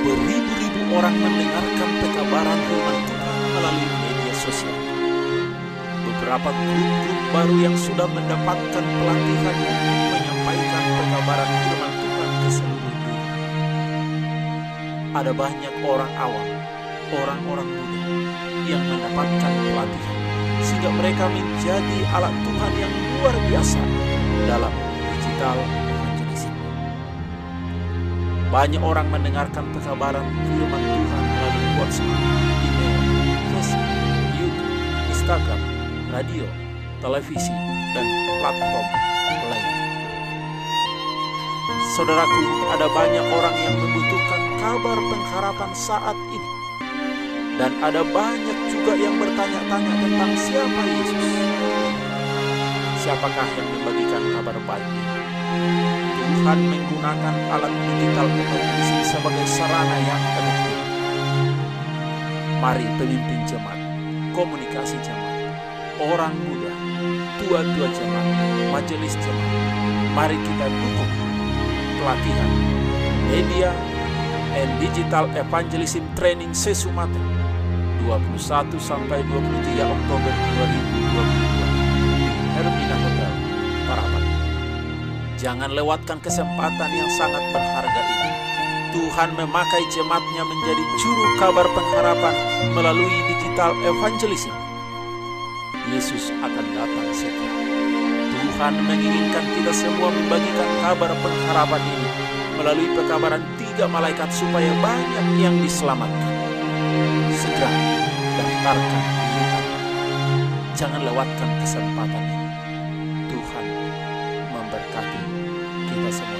Beribu-ribu orang mendengarkan pekabaran firman Tuhan melalui media sosial. Beberapa grup-grup baru yang sudah mendapatkan pelatihan untuk menyampaikan pekabaran firman Tuhan ke seluruh dunia. Ada banyak orang awam, orang-orang muda yang mendapatkan pelatihan, sehingga mereka menjadi alat Tuhan yang luar biasa dalam digital evangelism. Banyak orang mendengarkan pekabaran firman Tuhan melalui WhatsApp, email, Facebook, YouTube, Instagram, radio, televisi, dan platform lain. Saudaraku, ada banyak orang yang membutuhkan kabar pengharapan saat ini. Dan ada banyak juga yang bertanya-tanya tentang siapa Yesus. Siapakah yang membagikan kabar baik ini? Tuhan menggunakan alat digital evangelism sebagai sarana yang efektif. Mari pemimpin jemaat, komunikasi jemaat, orang muda, tua-tua jemaat, majelis jemaat, mari kita dukung pelatihan media and digital evangelism training se-Sumatera 21 sampai 23 Oktober 2022 di Hermina Hotel, Parapat. Jangan lewatkan kesempatan yang sangat berharga ini. Tuhan memakai jemaatnya menjadi juru kabar pengharapan melalui digital evangelism. Yesus akan datang segera. Tuhan menginginkan kita semua membagikan kabar pengharapan ini melalui pekabaran 3 malaikat supaya banyak yang diselamatkan. Segera daftarkan diri Anda. Jangan lewatkan kesempatan ini. Tuhan memberkati kita semua.